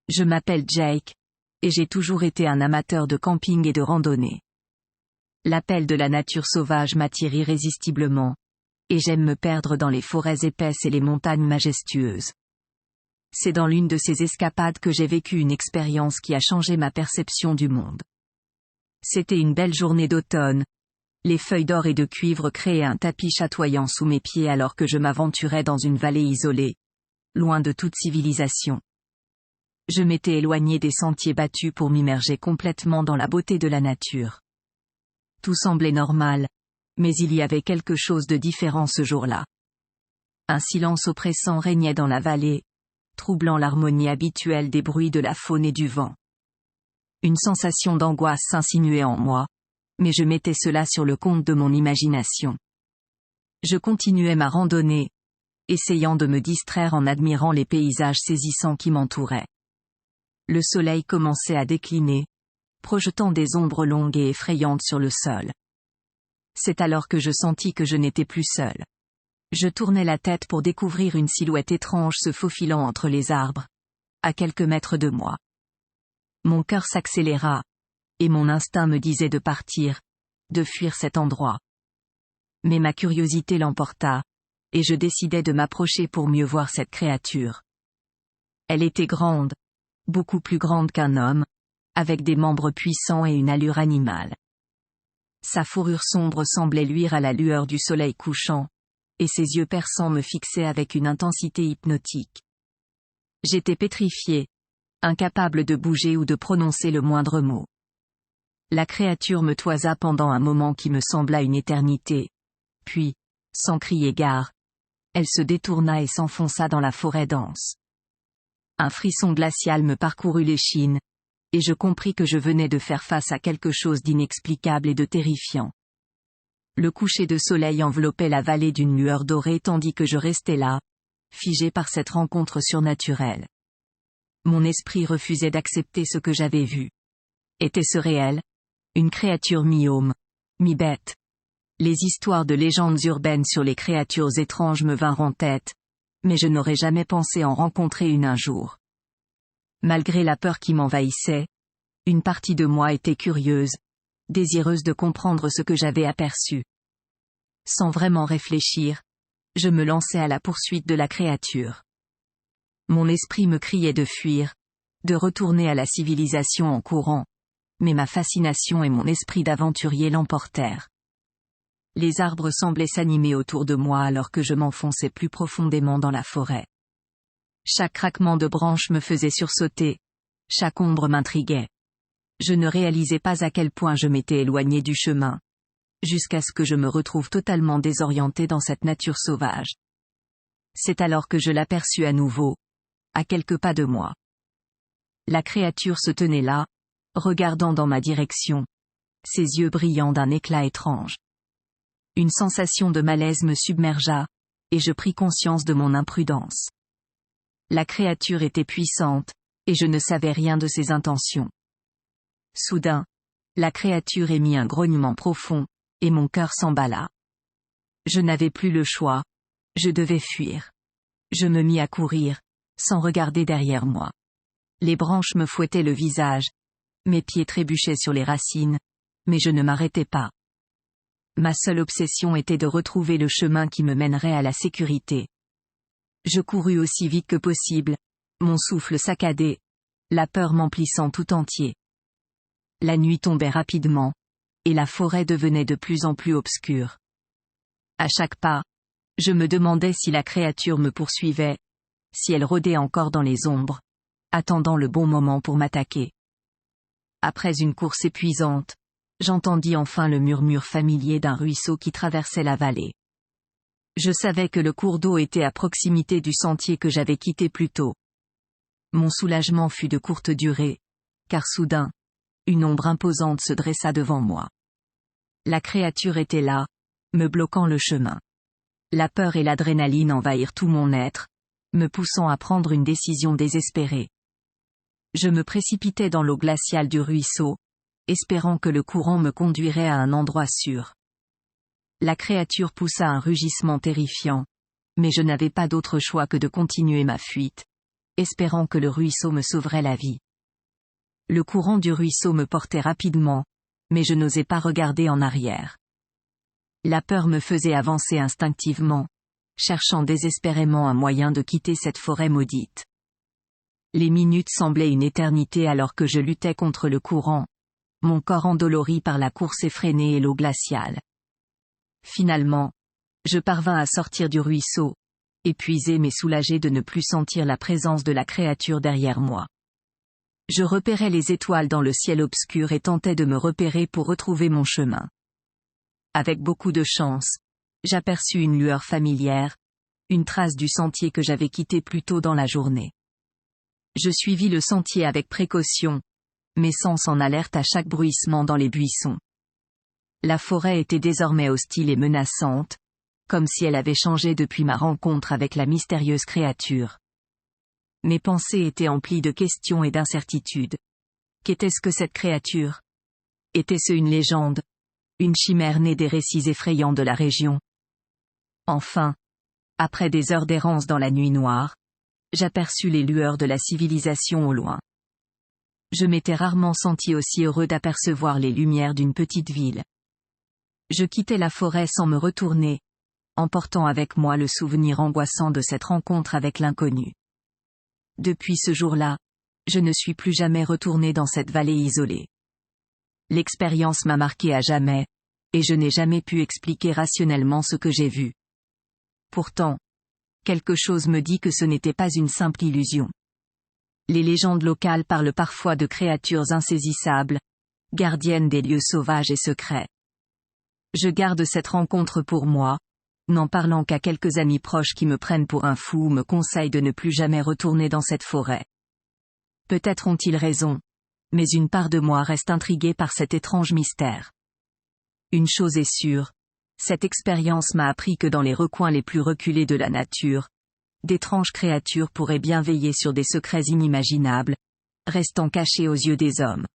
Je m'appelle Jake, et j'ai toujours été un amateur de camping et de randonnée. L'appel de la nature sauvage m'attire irrésistiblement, et j'aime me perdre dans les forêts épaisses et les montagnes majestueuses. C'est dans l'une de ces escapades que j'ai vécu une expérience qui a changé ma perception du monde. C'était une belle journée d'automne. Les feuilles d'or et de cuivre créaient un tapis chatoyant sous mes pieds alors que je m'aventurais dans une vallée isolée, loin de toute civilisation. Je m'étais éloigné des sentiers battus pour m'immerger complètement dans la beauté de la nature. Tout semblait normal, mais il y avait quelque chose de différent ce jour-là. Un silence oppressant régnait dans la vallée, troublant l'harmonie habituelle des bruits de la faune et du vent. Une sensation d'angoisse s'insinuait en moi, mais je mettais cela sur le compte de mon imagination. Je continuais ma randonnée, essayant de me distraire en admirant les paysages saisissants qui m'entouraient. Le soleil commençait à décliner, projetant des ombres longues et effrayantes sur le sol. C'est alors que je sentis que je n'étais plus seul. Je tournai la tête pour découvrir une silhouette étrange se faufilant entre les arbres, à quelques mètres de moi. Mon cœur s'accéléra, et mon instinct me disait de partir, de fuir cet endroit. Mais ma curiosité l'emporta, et je décidai de m'approcher pour mieux voir cette créature. Elle était grande, beaucoup plus grande qu'un homme, avec des membres puissants et une allure animale. Sa fourrure sombre semblait luire à la lueur du soleil couchant, et ses yeux perçants me fixaient avec une intensité hypnotique. J'étais pétrifié, incapable de bouger ou de prononcer le moindre mot. La créature me toisa pendant un moment qui me sembla une éternité, puis, sans crier gare, elle se détourna et s'enfonça dans la forêt dense. Un frisson glacial me parcourut l'échine, et je compris que je venais de faire face à quelque chose d'inexplicable et de terrifiant. Le coucher de soleil enveloppait la vallée d'une lueur dorée tandis que je restais là, figé par cette rencontre surnaturelle. Mon esprit refusait d'accepter ce que j'avais vu. Était-ce réel? Une créature mi-homme, mi-bête. Les histoires de légendes urbaines sur les créatures étranges me vinrent en tête, mais je n'aurais jamais pensé en rencontrer une un jour. Malgré la peur qui m'envahissait, une partie de moi était curieuse, désireuse de comprendre ce que j'avais aperçu. Sans vraiment réfléchir, je me lançai à la poursuite de la créature. Mon esprit me criait de fuir, de retourner à la civilisation en courant, mais ma fascination et mon esprit d'aventurier l'emportèrent. Les arbres semblaient s'animer autour de moi alors que je m'enfonçais plus profondément dans la forêt. Chaque craquement de branches me faisait sursauter, chaque ombre m'intriguait. Je ne réalisais pas à quel point je m'étais éloigné du chemin, jusqu'à ce que je me retrouve totalement désorienté dans cette nature sauvage. C'est alors que je l'aperçus à nouveau, à quelques pas de moi. La créature se tenait là, regardant dans ma direction, ses yeux brillants d'un éclat étrange. Une sensation de malaise me submergea, et je pris conscience de mon imprudence. La créature était puissante, et je ne savais rien de ses intentions. Soudain, la créature émit un grognement profond, et mon cœur s'emballa. Je n'avais plus le choix, je devais fuir. Je me mis à courir, sans regarder derrière moi. Les branches me fouettaient le visage, mes pieds trébuchaient sur les racines, mais je ne m'arrêtais pas. Ma seule obsession était de retrouver le chemin qui me mènerait à la sécurité. Je courus aussi vite que possible, mon souffle saccadé, la peur m'emplissant tout entier. La nuit tombait rapidement, et la forêt devenait de plus en plus obscure. À chaque pas, je me demandais si la créature me poursuivait, si elle rôdait encore dans les ombres, attendant le bon moment pour m'attaquer. Après une course épuisante, j'entendis enfin le murmure familier d'un ruisseau qui traversait la vallée. Je savais que le cours d'eau était à proximité du sentier que j'avais quitté plus tôt. Mon soulagement fut de courte durée, car soudain, une ombre imposante se dressa devant moi. La créature était là, me bloquant le chemin. La peur et l'adrénaline envahirent tout mon être, me poussant à prendre une décision désespérée. Je me précipitai dans l'eau glaciale du ruisseau, espérant que le courant me conduirait à un endroit sûr. La créature poussa un rugissement terrifiant, mais je n'avais pas d'autre choix que de continuer ma fuite, espérant que le ruisseau me sauverait la vie. Le courant du ruisseau me portait rapidement, mais je n'osais pas regarder en arrière. La peur me faisait avancer instinctivement, cherchant désespérément un moyen de quitter cette forêt maudite. Les minutes semblaient une éternité alors que je luttais contre le courant, mon corps endolori par la course effrénée et l'eau glaciale. Finalement, je parvins à sortir du ruisseau, épuisé mais soulagé de ne plus sentir la présence de la créature derrière moi. Je repérais les étoiles dans le ciel obscur et tentais de me repérer pour retrouver mon chemin. Avec beaucoup de chance, j'aperçus une lueur familière, une trace du sentier que j'avais quitté plus tôt dans la journée. Je suivis le sentier avec précaution, mes sens en alerte à chaque bruissement dans les buissons. La forêt était désormais hostile et menaçante, comme si elle avait changé depuis ma rencontre avec la mystérieuse créature. Mes pensées étaient emplies de questions et d'incertitudes. Qu'était-ce que cette créature? Était-ce une légende? Une chimère née des récits effrayants de la région? Enfin, après des heures d'errance dans la nuit noire, j'aperçus les lueurs de la civilisation au loin. Je m'étais rarement senti aussi heureux d'apercevoir les lumières d'une petite ville. Je quittais la forêt sans me retourner, emportant avec moi le souvenir angoissant de cette rencontre avec l'inconnu. Depuis ce jour-là, je ne suis plus jamais retourné dans cette vallée isolée. L'expérience m'a marqué à jamais, et je n'ai jamais pu expliquer rationnellement ce que j'ai vu. Pourtant, quelque chose me dit que ce n'était pas une simple illusion. Les légendes locales parlent parfois de créatures insaisissables, gardiennes des lieux sauvages et secrets. Je garde cette rencontre pour moi, n'en parlant qu'à quelques amis proches qui me prennent pour un fou ou me conseillent de ne plus jamais retourner dans cette forêt. Peut-être ont-ils raison, mais une part de moi reste intriguée par cet étrange mystère. Une chose est sûre, cette expérience m'a appris que dans les recoins les plus reculés de la nature, d'étranges créatures pourraient bien veiller sur des secrets inimaginables, restant cachés aux yeux des hommes.